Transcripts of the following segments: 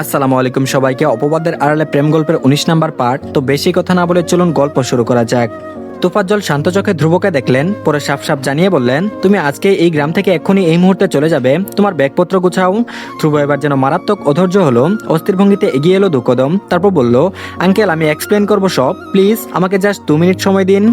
আসসালামু আলাইকুম সবাইকে। অপবাদের আড়ালে প্রেম গল্পের ১৯ নাম্বার পার্ট। তো বেশি কথা না বলে চলুন গল্প শুরু করা যাক। তোফাজ্জল শান্ত চোখে ধ্রুবকে দেখলেন, পরে সাফ সাফ জানিয়ে বললেন, তুমি আজকে এই গ্রাম থেকে এক্ষুনি এই মুহূর্তে চলে যাবে, তোমার ব্যাগপত্র গুছাও। ধ্রুব এবার যেন মারাত্মক অধৈর্য হলো, অস্থির ভঙ্গিতে এগিয়ে এলো ২ কদম, তারপর বলল, আঙ্কেল আমি এক্সপ্লেন করবো সব, প্লিজ আমাকে জাস্ট ২ মিনিট সময় দিন।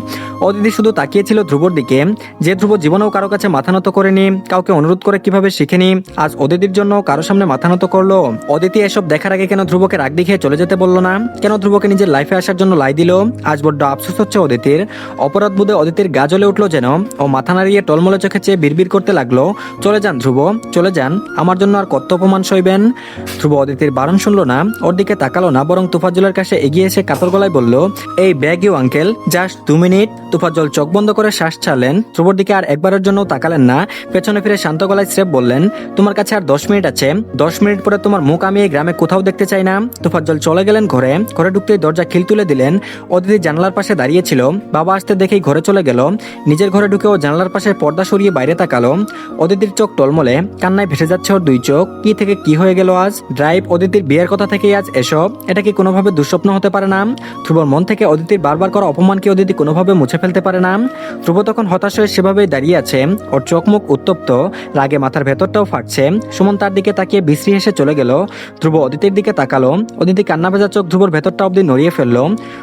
অদিতি শুধু তাকিয়েছিল ধ্রুবর দিকে, যে ধ্রুব জীবনেও কারো কাছে মাথা নত করেনি, কাউকে অনুরোধ করে কিভাবে শিখেনি, আজ অদিতির জন্য কারো সামনে মাথা নত করলো। অদিতি এসব দেখার আগে কেন ধ্রুবকে রাগ দেখিয়ে চলে যেতে বললো না, কেন ধ্রুবকে নিজের লাইফে আসার জন্য লাই দিল। আজ বড্ড আফসোস হচ্ছে অদিতির। অপরাধ বোধে অদিতির গা জ্বলে উঠলো যেন, ও মাথা নাড়িয়ে টলমলে চোখে চেয়ে বিড়বিড় করতে লাগলো, চলে যান ধ্রুব, চলে যান, আমার জন্য আর কত অপমান সইবেন। ধ্রুব অদিতির বারণ শুনলো না, ওর দিকে তাকালো না, বরং তোফাজ্জলের কাছে এগিয়ে এসে কাতর গলায় বলল, I beg you uncle, just ২ minute. Tofazzal চোখ বন্ধ করে শ্বাস ছাড়লেন, ধ্রুবর দিকে আর একবারের জন্য তাকালেন না, পেছনে ফিরে শান্ত গলায় স্রেফ বললেন, তোমার কাছে আর ১০ মিনিট আছে, ১০ মিনিট পরে তোমার মুখ আমি এই গ্রামে কোথাও দেখতে চাই না। তোফাজ্জল চলে গেলেন ঘরে। ঘরে ঢুকতেই দরজা খিল তুলে দিলেন। অদিতি জানালার পাশে দাঁড়িয়েছিল, বাবা আসতে দেখেই ঘরে চলে গেল। নিজের ঘরে ঢুকেও জানালার পাশে পর্দা সরিয়ে বাইরে তাকালো। অদিতির চোখ টলমলে, কান্নায় ভেসে যাচ্ছে ওর ২ চোখ। কি থেকে কি হয়ে গেল আজ। ড্রাইভ অদিতির বিয়ের কথা থেকেই আজ এসব, এটা কি কোনোভাবে দুঃস্বপ্ন হতে পারে না। ধ্রুবর মন থেকে অদিতির বারবার করা অপমানকে অদিতি কোনোভাবে মুছে ফেলতে পারে না। ধ্রুব তখন হতাশ হয়ে সেভাবেই দাঁড়িয়ে আছে, ওর চোখ মুখ উত্তপ্ত, রাগে মাথার ভেতরটাও ফাটছে। সুমন তার দিকে তাকিয়ে বিশ্রী হেসে চলে গেল। ধ্রুব অদিতির দিকে তাকালো, অদিতি কান্না ভেজা চোখ ধ্রুবর ভেতরটা অবধি নড়িয়ে ফেললো।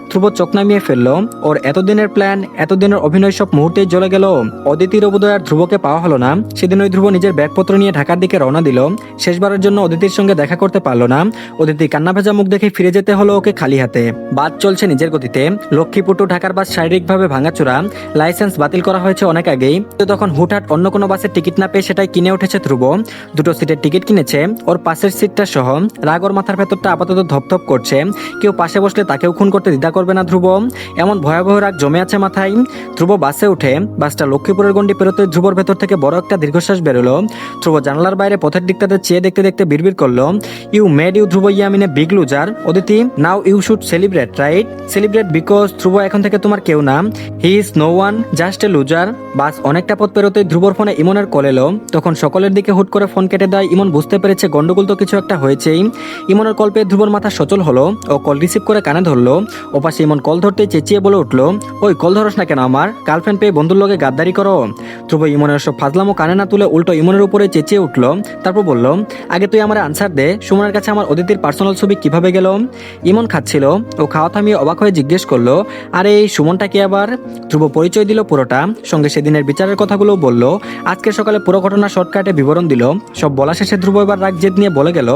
ধ্রুব চোখ নামিয়ে ফেললো, ওর এতদিনের প্ল্যান, এতদিনের অভিনয় সব মুহূর্তেই জ্বলে গেল। অদিতির বোধহয় আর ধ্রুবকে পাওয়া হলো না। সেদিন ওই ধ্রুব নিজের ব্যাগপত্র নিয়ে ঢাকার দিকে রওনা দিল, শেষবারের জন্য অদিতির সঙ্গে দেখা করতে পারলো না। অদিতি কান্না ভেজা মুখ দেখে ফিরে যেতে হলো ওকে খালি হাতে। বাস চলছে নিজের গতিতে, লক্ষ্মীপুর টু ঢাকার বাস শারীরিকভাবে ভাঙাচোরা, লাইসেন্স বাতিল করা হয়েছে অনেক আগেই। তো তখন হুটহাট অন্য কোনো বাসের টিকিট না পেয়ে সেটাই কিনে উঠেছে ধ্রুব। ২টো সিটের টিকিট কিনেছে, ওর পাশের সিটটা সহ। রাগ ওর মাথার ভেতরটা আপাতত ধপধপ করছে, কেউ পাশে বসলে তাকেও খুন করতে দ্বিধা করবে না ধ্রুব, এমন ভয়াবহ রাগ জমে আছে মাথায়। ধ্রুব বাসে উঠে, বাসটা লক্ষ্মীপুরের গন্ডি পেরোতে ধ্রুবর ভেতর থেকে বড় একটা দীর্ঘশ্বাস বেরোলো। ধ্রুব জানালার বাইরে পথের দিকটাতে চেয়ে দেখতে দেখতে বিড়বিড় করলো, you made you Dhruv Yamin a big loser Aditi, now you should celebrate, right? Celebrate because Dhruv এখন থেকে তোমার কেউ না, he is no one, just a loser. Bus অনেকটা পথ পেরোতে ধ্রুবর ফোনে ইমনের কল এলো। তখন সকলের দিকে হুট করে ফোন কেটে দেয় ইমন। বুঝতে পেরেছে গন্ডগোল তো কিছু একটা হয়েছেই। ইমনের কল পেয়ে ধ্রুবর মাথা সচল হলো, ও কল রিসিভ করে কানে ধরলো। ওপাশে ইমন কল ধরতেই চেঁচিয়ে বলে উঠলো, ওই কল ধরস না কেন আমার, গার্লফ্রেন্ড পেয়ে বন্ধুর লগে গাদ্দারি করো। ধ্রুব ইমনের সব ফাজলামো কানে না তুলে উল্টো ইমনের উপরে চেঁচিয়ে উঠলো। তারপর বলল, আগে তুই আমার আনসার দে, সুমনের কাছে আমার অদিতির পার্সোনাল ছবি কিভাবে গেল? ইমন খাচ্ছিল, ও খাওয়া থামিয়ে অবাক হয়ে জিজ্ঞেস করলো, আরে এই সুমনটা কি আবার? ধ্রুব পরিচয় দিল পুরোটা, সঙ্গে সেদিনের বিচারের কথাগুলো বলল। আজকে সকালে পুরো ঘটনা শর্টকাটে বিবরণ দিল। সব বলা শেষে ধ্রুব এবার রাগ জেদ নিয়ে বলে গেল,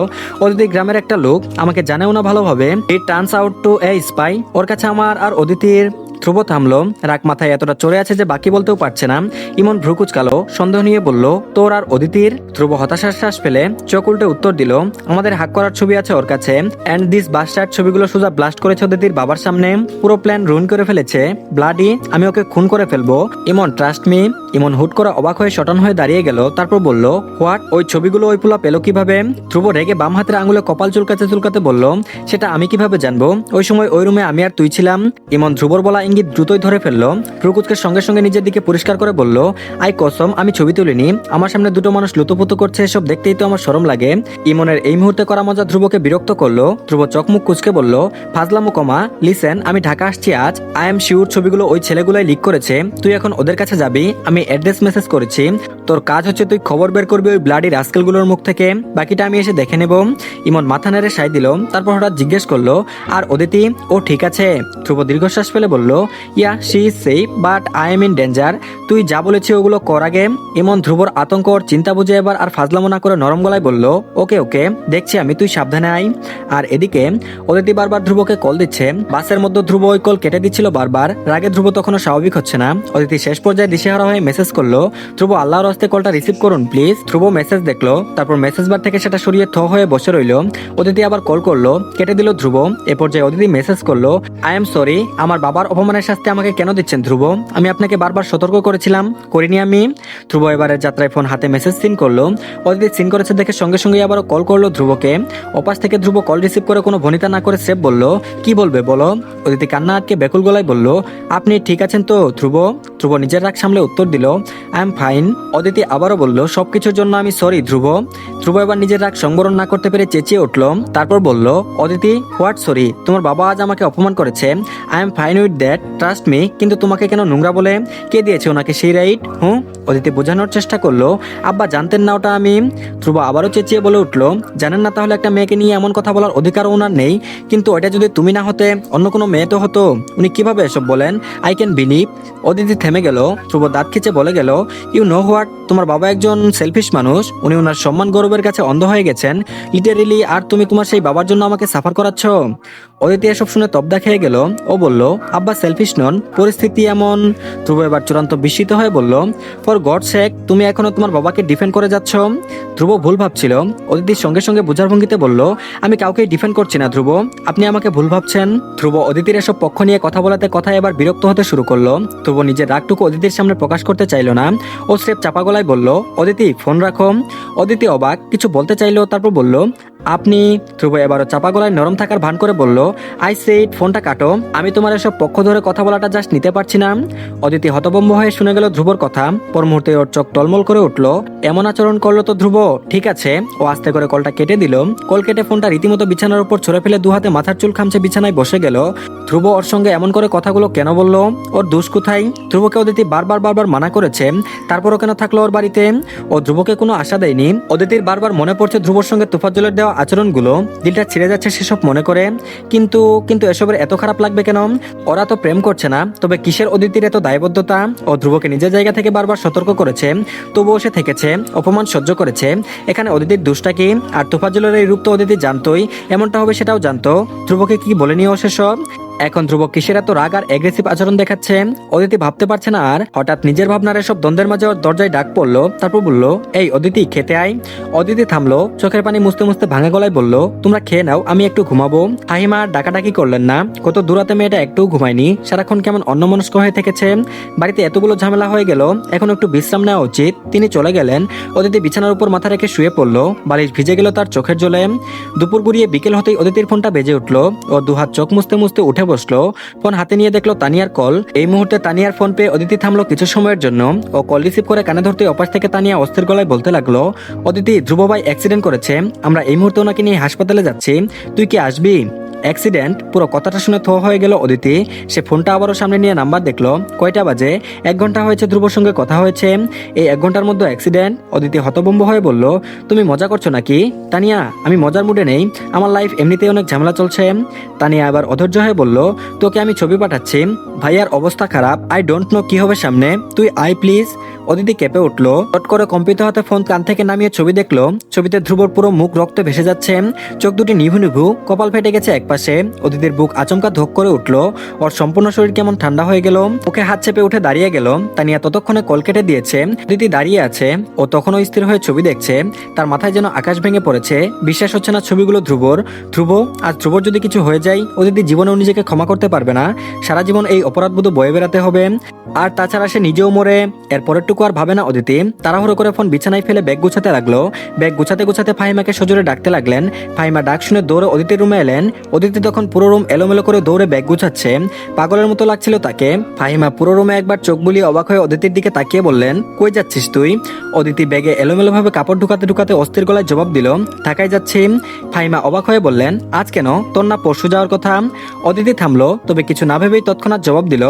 অদিতি গ্রামের একটা লোক, আমাকে জানেও না ভালোভাবে, it turns out to a spy, ওর কাছে আমার আর অদিতির। ধ্রুব থামলো, রাগ মাথায় এতটা চড়ে আছে যে বাকি বলতেও পারছে না। ইমন ভ্রু কুচকালো, সন্দেহ নিয়ে বলল, তোর আর অদিতির? ধ্রুব হতাশার শ্বাস ফেলে চোখ উল্টে উত্তর দিল, আমাদের হাক করার ছবি আছে ওর কাছে, এন্ড দিস বাস্টার্ড ছবিগুলো সোজা ব্লাস্ট করেছে অদিতির বাবার সামনে, পুরো প্ল্যান রুইন করে ফেলেছে, ব্লাডি, আমি ওকে খুন করে ফেলবো। ইমন ট্রাস্ট মি। ইমন হুট করে অবাক হয়ে শটান হয়ে দাঁড়িয়ে গেল, তারপর বলল, হোয়াট? ওই ছবিগুলো ওই পোলা পেলো কিভাবে? ধ্রুব রেগে বাম হাতের আঙুলে কপাল চুলকাতে চুলকাতে বলল, সেটা আমি কিভাবে জানবো? ওই সময় ওই রুমে আমি আর তুই ছিলাম। ইমন ধ্রুবর বলা ইঙ্গিত দ্রুতই ধরে ফেললো। প্রকুচকে সঙ্গে সঙ্গে নিজের দিকে পরিষ্কার করে বলল, আই কসম আমি ছবি তুলিনি, আমার সামনে 2টো মানুষ লুতুপুতু করছে, এসব দেখতেই তো আমার শরম লাগে। ইমনের এই মুহূর্তে করা মজা ধ্রুবকে বিরক্ত করলো। ধ্রুব চোখ মুখ কুচকে বলল, ফাজলামো কমা, লিসেন, আমি ঢাকা আসছি আজ, আই এম শিওর ছবিগুলো ওই ছেলেগুলাই লিক করেছে, তুই এখন ওদের কাছে যাবি, আমি অ্যাড্রেস মেসেজ করেছি, তোর কাজ হচ্ছে তুই খবর বের করবি ওই ব্লাডি রাস্কেলগুলোর মুখ থেকে, বাকিটা আমি এসে দেখে নেব। ইমন মাথা নেড়ে সাই দিল, তারপর হঠাৎ জিজ্ঞেস করলো, আর অদিতি, ও ঠিক আছে? ধ্রুব দীর্ঘশ্বাস ফেলে বলল, yeah she is safe but I am in danger, তুই যা বলেছি ওগুলো কর আগে। ইমন ধ্রুবর আতঙ্ক ওর চিন্তা বুঝে এবার আর ফাজলামো না করে নরম গলায় বলল, ওকে ওকে, দেখছি আমি, তুই সাবধানে আই। আর এদিকে অদিতি বারবার ধ্রুবকে কল দিচ্ছে, বাসের মধ্যে ধ্রুব ওই কল কেটে দিচ্ছিল বারবার। রাগে ধ্রুব তখনও স্বাভাবিক হচ্ছে না। অদিতি শেষ পর্যায়ে দিশেহারা হয়ে মেসেজ করলো, ধ্রুব আল্লাহর হস্তে কলটা রিসিভ করুন প্লিজ। ধ্রুব মেসেজ দেখলো, তারপর মেসেজ বার থেকে সেটা সরিয়ে থ হয়ে বসে রইল। অদিতি আবার কল করলো, কেটে দিল ধ্রুব। এ পর্যায়ে অদিতি মেসেজ করলো, আই এম সরি, আমার বাবার অপমানের শাস্তি আমাকে কেন দিচ্ছেন ধ্রুব? আমি আপনাকে বারবার সতর্ক করেছিলাম, করিনি আমি। ধ্রুব এবারের যাত্রায় ফোন হাতে মেসেজ সিন করলো। অদিতি সিন করেছে দেখে সঙ্গে সঙ্গে আবারও কল করলো ধ্রুবকে। ওপাশ থেকে ধ্রুব কল রিসিভ করে কোনো ভনিতা না করে সেভ বলল, কি বলবে বলো? অদিতি কান্না আটকে বেকুল গলায় বলল, আপনি ঠিক আছেন তো ধ্রুব? ধ্রুব নিজের রাগ সামলে উত্তর দিল, আই এম ফাইন। অদিতি আবারও বলল, সবকিছুর জন্য আমি সরি ধ্রুব। ধ্রুব এবার নিজের রাগ সংবরণ না করতে পেরে চেঁচিয়ে উঠল। তারপর বলল, অদিতি হোয়াট সরি? তোমার বাবা আজ আমাকে অপমান করেছে। I am fine with that, trust me. কিন্তু তোমাকে কেন নোংরা বলে? কে দিয়েছে ওনাকে সেই রাইট? অদিতি বোঝানোর চেষ্টা করলো, আব্বা জানতেন না ওটা আমি। ধ্রুব আবারও চেঁচিয়ে বলে উঠল, জানেন না তাহলে একটা মেয়েকে নিয়ে এমন কথা বলার অধিকারও ওনার নেই। কিন্তু ওটা যদি তুমি না হতে অন্য কোনো মেয়ে তো হতো। উনি কিভাবে এসব বলেন? I can believe. অদিতি থেমে গেল। ধ্রুব দাঁত খিচে বলে গেল, ইউ নো হোয়াট, তোমার বাবা একজন সেলফিশ মানুষ। উনি ওনার সম্মান গৌরবের কাছে অন্ধ হয়ে গেছেন লিটারেলি। আর তুমি তোমার সেই বাবার জন্য আমাকে সাফার করাচ্ছ। অদিতি এসব শুনে তবদা খেয়ে গেল। ও বলল, আব্বা সেলফিশ নন, পরিস্থিতি এমন। ধ্রুব এবার চূড়ান্ত বিস্মিত হয়ে বলল, ফর গড সেক, তুমি এখনো তোমার বাবাকে ডিফেন্ড করে যাচ্ছ? ধ্রুব ভুল ভাবছিল। অদিতির সঙ্গে সঙ্গে বোঝার ভঙ্গিতে বলল, আমি কাউকে ডিফেন্ড করছি না ধ্রুব, আপনি আমাকে ভুল ভাবছেন। ধ্রুব অদিতির এসব পক্ষ নিয়ে কথা বলাতে কথা এবার বিরক্ত হতে শুরু করলো। ধ্রুব নিজের রাগটুকু অদিতির সামনে প্রকাশ করতে চাইল না। ও স্রেফ চাপা গলায় বলল, অদিতি ফোন রাখো। অদিতি অবাক, কিছু বলতে চাইলো, তারপর বলল, আপনি? ধ্রুব এবারও চাপা গলায় নরম থাকার ভান করে বলল, আই সেইড ফোনটা কাটো। আমি তোমার এসব পক্ষ ধরে কথা বলাটা জাস্ট নিতে পারছি না। অদিতি হতভম্ব হয়ে শুনে গেল ধ্রুবর কথা। পর মুহূর্তে ওর চোখ টলমল করে উঠল। এমন আচরণ করলো তো ধ্রুব ঠিক আছে। ও আস্তে করে কলটা কেটে দিল। কল কেটে ফোনটা রীতিমতো বিছানার উপর ছড়ে ফেলে দু হাতে মাথার চুল খামচে বিছানায় বসে গেল। ধ্রুব ওর সঙ্গে এমন করে কথাগুলো কেন বললো? ওর দোষ কোথায়? ধ্রুবকে অদিতি বারবার মানা করেছে, তারপরও কেন থাকলো ওর বাড়িতে? ও ধ্রুবকে কোনো আশা দেয়নি। অদিতির বারবার মনে পড়ছে ধ্রুবর সঙ্গে তোফাজ্জলের দেওয়া আচরণগুলো। দিলটা ছিঁড়ে যাচ্ছে সেসব মনে করে। কিন্তু কিন্তু এসবের এত খারাপ লাগবে কেন? ওরা তো প্রেম করছে না, তবে কিসের অদিতির এত দায়বদ্ধতা? ও ধ্রুবকে নিজের জায়গা থেকে বারবার সতর্ক করেছে, তবুও সে থেকেছে, অপমান সহ্য করেছে। এখানে অদিতির দোষটা কি? আর তোফাজ্জলের এই রূপ তো অদিতি জানতোই, এমনটা হবে সেটাও জানতো। ধ্রুবকে কি বলেনি ও সেসব? এখন ধ্রুব কিসের এত রাগ আর এগ্রেসিভ আচরণ দেখাচ্ছে? অদিতি ভাবতে পারছে না আর। হঠাৎ নিজের ভাবনার এসব দ্বন্দ্বের মাঝে ওর দরজায় ডাক পড়লো। তারপর বলল, এই অদিতি খেতে আয়। অদিতি থামলো, চোখের পানি মুছতে মুছতে ভাঙা গলায় বলল, তোমরা খেয়ে নাও, আমি একটু ঘুমাবো। ফাহিমা আর ডাকাডাকি করলেন না। কত দূরাতে মেয়েটা একটু ঘুমায়নি, সারাক্ষণ কেমন অন্যমনস্ক হয়ে থেকেছে। বাড়িতে এতগুলো ঝামেলা হয়ে গেল, এখন একটু বিশ্রাম নেওয়া উচিত। তিনি চলে গেলেন। অদিতি বিছানার উপর মাথা রেখে শুয়ে পড়লো। বালিশ ভিজে গেল তার চোখের জলে। দুপুর গড়িয়ে বিকেল হতেই অদিতির ফোনটা বেজে উঠলো। ও দুহাত চোখ মুছতে মুছতে উঠে বসলো। ফোন হাতে নিয়ে দেখলো তানিয়ার কল। এই মুহূর্তে তানিয়ার ফোন পেয়ে অদিতি থামলো কিছু সময়ের জন্য। ও কল রিসিভ করে কানে ধরতে অপাশ থেকে তানিয়া অস্থির গলায় বলতে লাগলো, অদিতি ধ্রুব ভাই অ্যাক্সিডেন্ট করেছে, আমরা এই মুহূর্তে ওনাকে নিয়ে হাসপাতালে যাচ্ছি, তুই কি আসবি? অ্যাক্সিডেন্ট? পুরো কথাটা শুনে থো হয়ে গেল অদিতি। সে ফোনটা আবারও সামনে নিয়ে নাম্বার দেখলো। কয়টা বাজে? 1 ঘন্টা হয়েছে ধ্রুবর সঙ্গে কথা হয়েছে। এই 1 ঘন্টার মধ্যে অ্যাক্সিডেন্ট? অদিতি হতভম্ব হয়ে বলল, তুমি মজা করছো নাকি? তানিয়া, আমি মজার মুডে নেই, আমার লাইফ এমনিতেই অনেক ঝামেলা চলছে। তানিয়া আবার অধৈর্য হয়ে বলল, তোকে আমি ছবি পাঠাচ্ছি, ভাইয়ার অবস্থা খারাপ, আই ডোন্ট নো কি হবে সামনে, তুই আই প্লিজ। অদিতি কেঁপে উঠলো। চট করে কম্পিত হাতে ফোন কান থেকে নামিয়ে ছবি দেখলো। ছবিতে ধ্রুবর পুরো মুখ রক্তে ভেসে যাচ্ছে, চোখ দুটি নিভু নিভু, কপাল ফেটে গেছে একপাশে। অদিতির বুক আচমকা ধক করে উঠলো। ওর সম্পূর্ণ শরীর কেমন ঠান্ডা হয়ে গেল। ওকে হাত চেপে উঠে দাঁড়িয়ে গেল। তানিয়া ততক্ষণে কল কেটে দিয়েছে। অদিতি দাঁড়িয়ে আছে। ও তখনও স্থির হয়ে ছবি দেখছে। তার মাথায় যেন আকাশ ভেঙে পড়েছে। বিশ্বাস হচ্ছে না ছবিগুলো ধ্রুবর। আজ ধ্রুবর যদি কিছু হয়ে যায়, অদিতি জীবনেও নিজেকে ক্ষমা করতে পারবে না। সারা জীবন এই অপরাধবোধ বয়ে বেড়াতে হবে। আর তাছাড়া সে নিজেও মরে। এরপরেরটুকু আর ভাবে না অদিতি। তাড়াহুড়ো করে ফোন বিছানায় ফেলে ব্যাগ গুছাতে লাগলো। ব্যাগ গুছাতে গুছাতে ফাহিমাকে সজোরে ডাকতে লাগলেন। ফাহিমা ডাক শুনে দৌড়ে অদিতির রুমে এলেন। অদিতি তখন পুরো রুম এলোমেলো করে দৌড়ে ব্যাগ গুছাচ্ছে। পাগলের মতো লাগছিল তাকে। ফাহিমা পুরো রুমে একবার চোখ বুলিয়ে অবাক হয়ে অদিতির দিকে তাকিয়ে বললেন, কই যাচ্ছিস তুই? অদিতি ব্যাগে এলোমেলো ভাবে কাপড় ঢুকাতে ঢুকাতে অস্থির গলায় জবাব দিল, ঢাকায় যাচ্ছি। ফাহিমা অবাক হয়ে বললেন, আজ কেন? তোর না পরশু যাওয়ার কথা? অদিতি থামলো, তবে কিছু না ভেবেই তৎক্ষণাৎ জবাব দিল,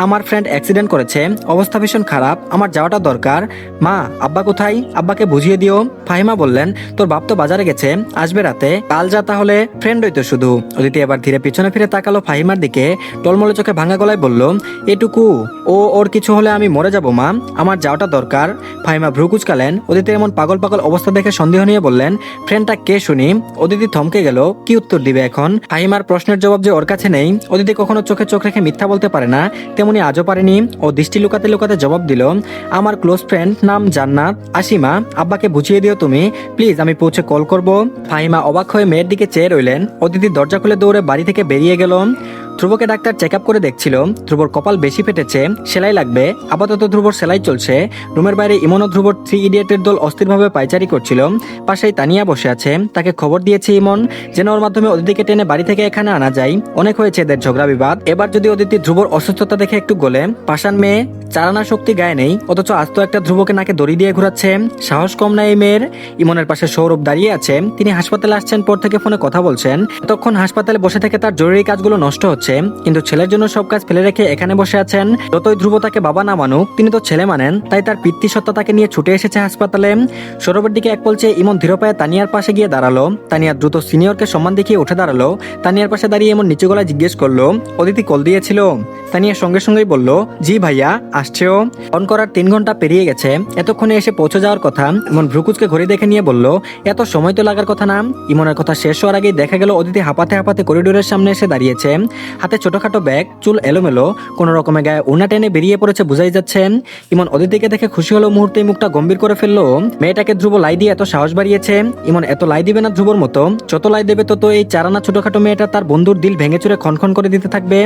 আমার ফ্রেন্ড অ্যাক্সিডেন্ট করেছে, অবস্থা ভীষণ খারাপ, আমার যাওয়াটা দরকার। মা, আব্বা কোথায়? আব্বাকে বুঝিয়ে দিও। ফাহিমা বললেন, তোর বাপ তো বাজারে গেছে, আসবে রাতে, কাল যা তাহলে, ফ্রেন্ড হইতো শুধু। অদিতি এবার ধীরে পিছনে ফিরে তাকালো ফাহিমার দিকে, টলমলে চোখে ভাঙা গলায় বলল, এটুকু? ওর কিছু হলে আমি মরে যাব মা, আমার যাওয়াটা দরকার। ফাহিমা ভ্রু কুচকালেন। অদিতির এমন পাগল পাগল অবস্থা দেখে সন্দেহ নিয়ে বললেন, ফ্রেন্ডটা কে শুনি? অদিতি থমকে গেল। কি উত্তর দিবে এখন? ফাহিমার প্রশ্নের জবাব যে ওর কাছে নেই। অদিতি কখনো চোখে চোখ রেখে মিথ্যা বলতে পারে না, তেমনি আজও পারেনি। ও দৃষ্টি লুকাতে লুকাতে জবাব দিল, আমার ক্লোজ ফ্রেন্ড, নাম জান্নাত। আসিমা, আব্বাকে বুঝিয়ে দিও তুমি প্লিজ, আমি পৌঁছে কল করব। ফাহিমা অবাক হয়ে মেয়ের দিকে চেয়ে রইলেন। অদিতি দরজা খুলে দৌড়ে বাড়ি থেকে বেরিয়ে গেল। ধ্রুবকে ডাক্তার চেক আপ করে দেখছিল ধ্রুবর কপাল বেশি ফেটেছে, সেলাই লাগবে। আপাতত ধ্রুবর সেলাই চলছে। রুমের বাইরে ইমন ও ধ্রুবর 3 ইডিয়েটের দল অস্থিরভাবে পাইচারি করছিল। পাশেই তানিয়া বসে আছে। তাকে খবর দিয়েছে ইমন যেন ওর মাধ্যমে অদিতিকে টেনে বাড়ি থেকে এখানে আনা যায়। অনেক হয়েছে এদের ঝগড়া বিবাদ, এবার যদি অদিতি ধ্রুবর অসুস্থতা দেখে একটু গলে। পাষাণ মেয়ে, চারানা শক্তি গায়ে নেই, অথচ আজ তো একটা ধ্রুবকে নাকে দড়ি দিয়ে ঘোরাচ্ছে। সাহস কম না এই মেয়ের। ইমনের পাশে সৌরভ দাঁড়িয়ে আছে। তিনি হাসপাতালে আসছেন পর থেকে ফোনে কথা বলছেন। তখন হাসপাতালে বসে থেকে তার জরুরি কাজগুলো নষ্ট হচ্ছে, কিন্তু ছেলের জন্য সব কাজ ফেলে রেখে এখানে বসে আছেন। যতই ধ্রুব তাকে বাবা না মানুক, তিনি তো ছেলে মানেন, তাই তার পিতৃসত্তা তাকে নিয়ে ছুটে এসেছে হাসপাতালে। সৌরভের দিকে এক পলচে ইমন ধীর পায়ে তানিয়ার পাশে গিয়ে দাঁড়ালো। তানিয়া দ্রুত সিনিয়রকে সম্মান দেখিয়ে উঠে দাঁড়ালো। তানিয়ার পাশে দাঁড়িয়ে ইমন নিচু গলায় জিজ্ঞেস করলো, অদিতি কল দিয়েছিল? তানিয়া সঙ্গে সঙ্গেই বলল, জি ভাইয়া, আসছেও। অন করার 3 ঘন্টা পেরিয়ে গেছে, এতক্ষণে এসে পৌঁছে যাওয়ার কথা। ইমন ভ্রুকুচকে ঘড়ি দেখে নিয়ে বলল, এত সময় তো লাগার কথা না। ইমনের কথা শেষ হওয়ার আগেই দেখা গেল অদিতি হাঁপাতে হাঁপাতে করিডোরের সামনে এসে দাঁড়িয়েছে। হাতে ছোটখাটো ব্যাগ, চুল এলোমেলো, কোনো রকমে গায়ে ওড়না টেনে বেরিয়ে পড়েছে বোঝাই যাচ্ছে। ইমন অদিতিকে দেখে খুশি হলো, মুহূর্তেই মুখটা গম্ভীর করে ফেললো। মেয়েটাকে ধ্রুব লাই দিয়ে এত সাহস বাড়িয়েছে। ইমন এত লাই দিবে না ধ্রুবর মতো, যত লাই দেবে তত এই চারানা ছোটখাটো মেয়েটা তার বন্ধুর দিল ভেঙে চুরে খনখন করে দিতে থাকবে।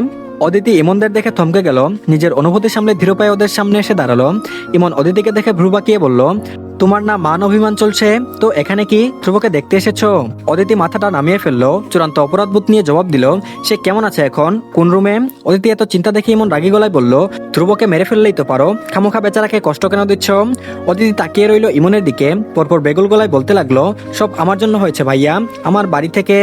অদিতি ইমনদের দেখে থমকে গেল, নিজের অনুভূতি সামলে ধীর পায়ে ওদের সামনে এসে দাঁড়ালো। ইমন অদিতিকে দেখে ভ্রু বাঁকিয়ে বলল, তোমার না মান অভিমান চলছে তো এখানে কি ধ্রুবকে দেখতে এসেছো? অদিতি মাথাটা নামিয়ে ফেললো, চূড়ান্ত অপরাধবোধ নিয়ে জবাব দিল, সে কেমন আছে এখন, কোন রুমে? অদিতি এত চিন্তা দেখে ইমন রাগী গলায় বলল, ধ্রুবকে মেরে ফেললেই তো পারো, খামোখা বেচারাকে কষ্ট কেন দিচ্ছ? অদিতি তাকিয়ে রইল ইমনের দিকে, পরপর বেগুল গলায় বলতে লাগলো, সব আমার জন্য হয়েছে ভাইয়া, আমার বাড়ি থেকে।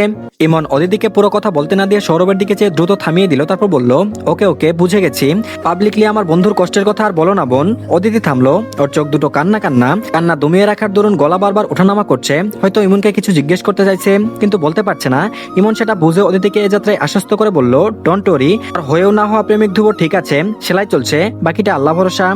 ইমন অদিতিকে পুরো কথা বলতে না দিয়ে সৌরভের দিকে চেয়ে দ্রুত থামিয়ে দিল, তারপর বলল, ওকে ওকে, বুঝে গেছি, পাবলিকলি আমার বন্ধুর কষ্টের কথা আর বলো না বোন। অদিতি থামলো, ওর চোখ দুটো কান্না কান্না কান্না দমিয়ে রাখার দরুন গলা বারবার ওঠানামা করছে। হয়তো ইমনকে কিছু জিজ্ঞেস করতে চাইছে কিন্তু বলতে পারছে না। ইমন সেটা বুঝে অদিতিকে এ যাত্রায় আশ্বস্ত করে বলল, ডোন্ট ওয়ারি, আর হয়েও না হওয়া প্রেমিক ধ্রুব ঠিক আছে, সেলাই চলছে, বাকিটা আল্লাহ ভরসা।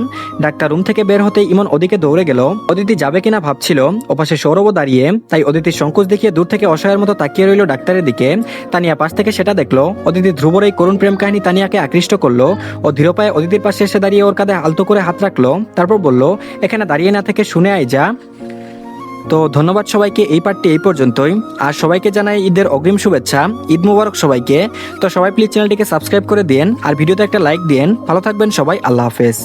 ডাক্তার রুম থেকে বের হতে ইমন ওদিকে দৌড়ে গেল। অদিতি যাবে কিনা ভাবছিল, ওপাশে সৌরভও দাঁড়িয়ে, তাই অদিতির সংকোচ দেখিয়ে দূর থেকে অসহায়ের মতো তাকিয়ে রইল ডাক্তারের দিকে। তানিয়া পাশ থেকে সেটা দেখলো। অদিতি ধ্রুবর এই করুণ প্রেম কাহিনী তানিয়াকে আকৃষ্ট করলো। ও ধীর পায়ে অদিতির পাশে এসে দাঁড়িয়ে ওর কাঁধে আলতো করে হাত রাখলো, তারপর বলল, এখানে দাঁড়িয়ে না থেকে শুনে আয় যা। তো ধন্যবাদ সবাইকে, এই পার্টটি এই পর্যন্তই। আর সবাইকে জানাই ঈদের অগ্রিম শুভেচ্ছা, ঈদ মুবারক সবাইকে। তো সবাই প্লিজ চ্যানেলটিকে সাবস্ক্রাইব করে দিন আর ভিডিওতে একটা লাইক দিন। ভালো থাকবেন সবাই, আল্লাহ হাফেজ।